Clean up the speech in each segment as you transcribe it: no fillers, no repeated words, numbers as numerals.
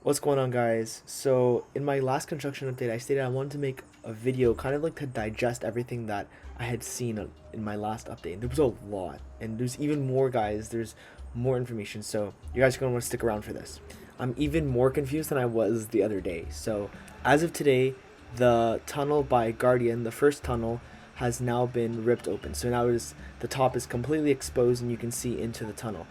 What's going on, guys? So in my last construction update I stated I wanted to make a video kind of like to digest everything that I had seen in my last update. There was a lot, and there's even more, guys. There's more information, so you guys are going to want to stick around for this. I'm even more confused than I was the other day. So as of today, the tunnel by Guardian, the first tunnel, has now been ripped open. So now the top is completely exposed and you can see into the tunnel.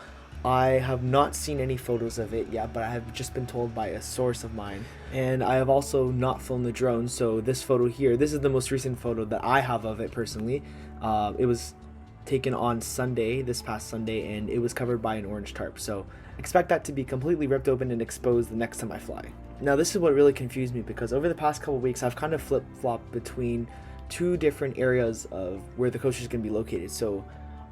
I have not seen any photos of it yet, but I have just been told by a source of mine. And I have also not flown the drone, so this photo here, this is the most recent photo that I have of it personally. It was taken on Sunday, this past Sunday, and it was covered by an orange tarp. So expect that to be completely ripped open and exposed the next time I fly. Now this is what really confused me, because over the past couple weeks I've kind of flip-flopped between two different areas of where the coaster is going to be located. So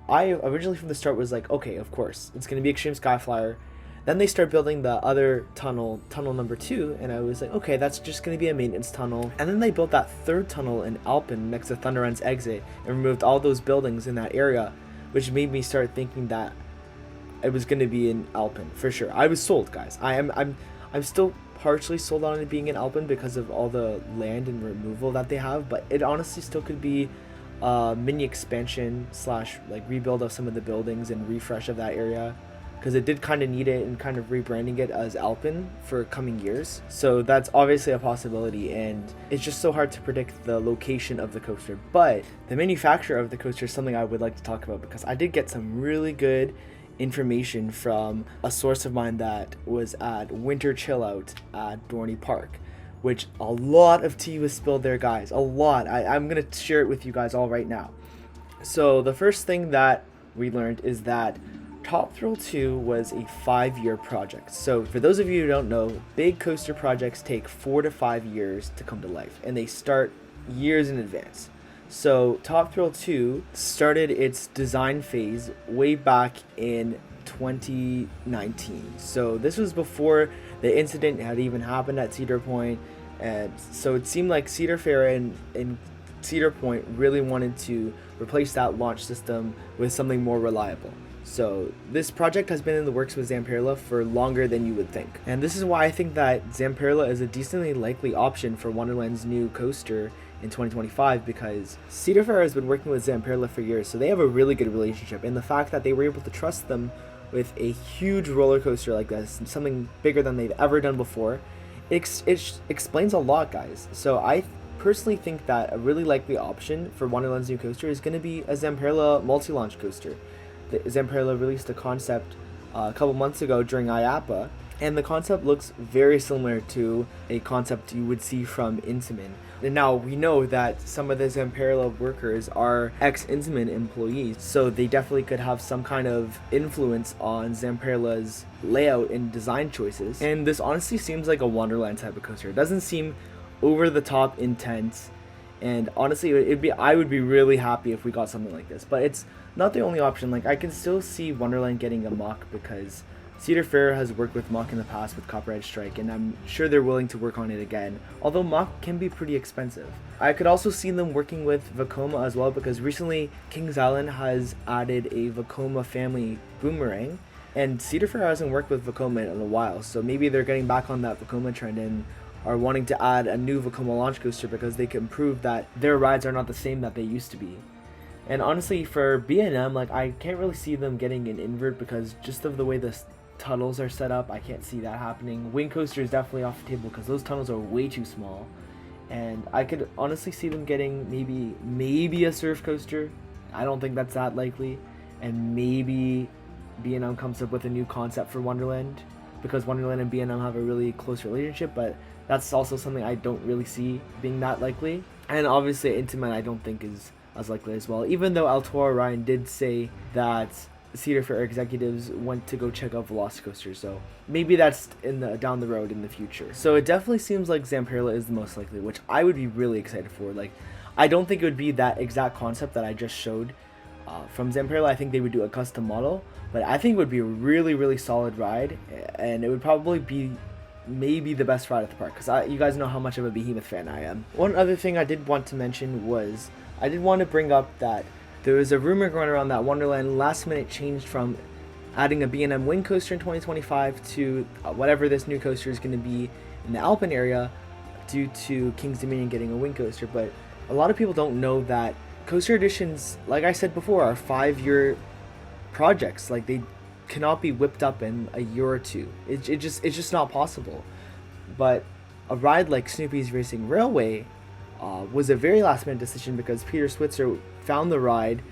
I originally from the start was like, okay, of course, it's going to be Extreme Skyflyer. Then they start building the other tunnel number 2, and I was like, okay, that's just going to be a maintenance tunnel. And then they built that third tunnel in Alpen next to Thunder Run's exit and removed all those buildings in that area, which made me start thinking that it was going to be in Alpen for sure. I was sold, guys. I'm still partially sold on it being in Alpen because of all the land and removal that they have, but it honestly still could be mini expansion slash like rebuild of some of the buildings and refresh of that area, because it did kind of need it, and kind of rebranding it as Alpen for coming years. So that's obviously a possibility, and it's just so hard to predict the location of the coaster. But the manufacturer of the coaster is something I would like to talk about, because I did get some really good information from a source of mine that was at Winter Chillout at Dorney Park, which a lot of tea was spilled there, guys. A lot. I'm going to share it with you guys all right now. So the first thing that we learned is that Top Thrill 2 was a 5-year project. So for those of you who don't know, big coaster projects take 4 to 5 years to come to life, and they start years in advance. So Top Thrill 2 started its design phase way back in 2019. So this was before the incident had even happened at Cedar Point, and so it seemed like Cedar Fair and Cedar Point really wanted to replace that launch system with something more reliable. So this project has been in the works with Zamperla for longer than you would think. And this is why I think that Zamperla is a decently likely option for Wonderland's new coaster in 2025, because Cedar Fair has been working with Zamperla for years, so they have a really good relationship. And the fact that they were able to trust them with a huge roller coaster like this, something bigger than they've ever done before, it explains a lot, guys. So I personally think that a really likely option for Wonderland's new coaster is going to be a Zamperla multi-launch coaster. Zamperla released a concept a couple months ago during IAPA, and the concept looks very similar to a concept you would see from Intamin. And now we know that some of the Zamperla workers are ex-Intamin employees, so they definitely could have some kind of influence on Zamperla's layout and design choices. And this honestly seems like a Wonderland type of coaster. It doesn't seem over the top intense, and honestly I would be really happy if we got something like this. But it's not the only option. Like, I can still see Wonderland getting a mock, because Cedar Fair has worked with mock in the past with Copperhead Strike, and I'm sure they're willing to work on it again, although mock can be pretty expensive. I could also see them working with Vekoma as well, because recently Kings Island has added a Vekoma family boomerang, and Cedar Fair hasn't worked with Vekoma in a while, so maybe they're getting back on that Vekoma trend and are wanting to add a new Vekoma launch coaster, because they can prove that their rides are not the same that they used to be. And honestly, for B&M, like, I can't really see them getting an invert, because just of the way the tunnels are set up, I can't see that happening. Wing coaster is definitely off the table, because those tunnels are way too small. And I could honestly see them getting maybe a surf coaster. I don't think that's that likely. And maybe B&M comes up with a new concept for Wonderland, because Wonderland and B&M have a really close relationship, but that's also something I don't really see being that likely. And obviously Intamin I don't think is as likely as well, even though El Toro Ryan did say that Cedar Fair executives went to go check out Velocicoaster, so maybe that's down the road in the future. So it definitely seems like Zamperla is the most likely, which I would be really excited for. Like, I don't think it would be that exact concept that I just showed from Zamperla. I think they would do a custom model, but I think it would be a really, really solid ride, and it would probably be maybe the best ride at the park, because you guys know how much of a Behemoth fan I am. One other thing I did want to mention was I did want to bring up that there was a rumor going around that Wonderland last minute changed from adding a B&M wing coaster in 2025 to whatever this new coaster is going to be in the Alpine area due to King's Dominion getting a wing coaster. But a lot of people don't know that coaster editions, like I said before, are 5-year projects. Like, they cannot be whipped up in a year or two. It's just not possible. But a ride like Snoopy's Racing Railway was a very last minute decision because Peter Switzer found the ride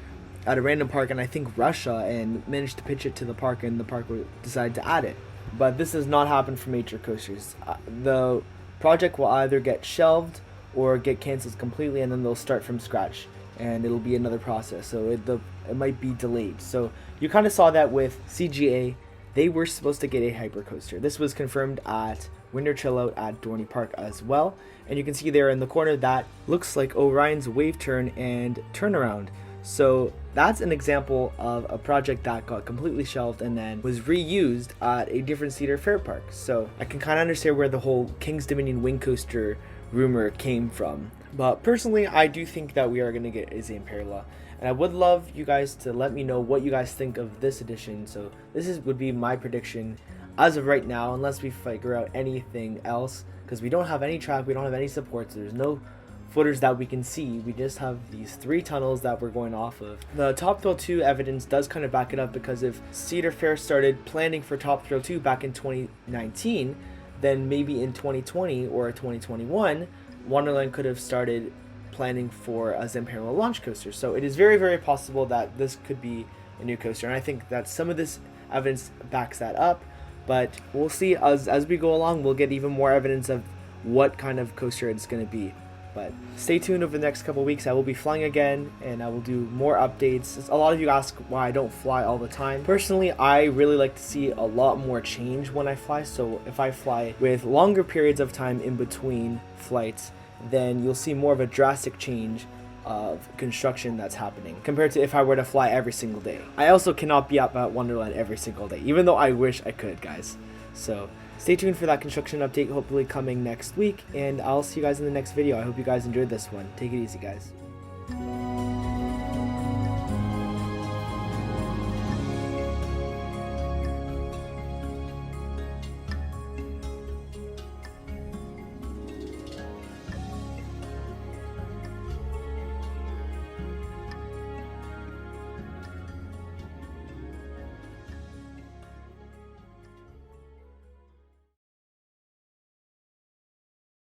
at a random park in I think Russia and managed to pitch it to the park, and the park decided to add it. But this has not happened for major coasters. The project will either get shelved or get canceled completely, and then they'll start from scratch, and it'll be another process. So it might be delayed. So you kind of saw that with CGA. They were supposed to get a hypercoaster. This was confirmed at Winter Chillout at Dorney Park as well. And you can see there in the corner that looks like Orion's Wave Turn and Turnaround. So that's an example of a project that got completely shelved and then was reused at a different Cedar Fair park. So I can kind of understand where the whole King's Dominion wing coaster rumor came from. But personally, I do think that we are going to get a Zamperla. And I would love you guys to let me know what you guys think of this edition. So this would be my prediction as of right now, unless we figure out anything else. Because we don't have any track, we don't have any supports, there's no footers that we can see. We just have these 3 tunnels that we're going off of. The Top Thrill 2 evidence does kind of back it up, because if Cedar Fair started planning for Top Thrill 2 back in 2019, then maybe in 2020 or 2021, Wonderland could have started planning for a Zamperla launch coaster. So it is very, very possible that this could be a new coaster, and I think that some of this evidence backs that up. But we'll see as we go along. We'll get even more evidence of what kind of coaster it's going to be. But stay tuned over the next couple of weeks. I will be flying again, and I will do more updates. A lot of you ask why I don't fly all the time. Personally, I really like to see a lot more change when I fly. So if I fly with longer periods of time in between flights, then you'll see more of a drastic change of construction that's happening compared to if I were to fly every single day. I also cannot be up at Wonderland every single day, even though I wish I could, guys. So stay tuned for that construction update, hopefully coming next week, and I'll see you guys in the next video. I hope you guys enjoyed this one. Take it easy, guys.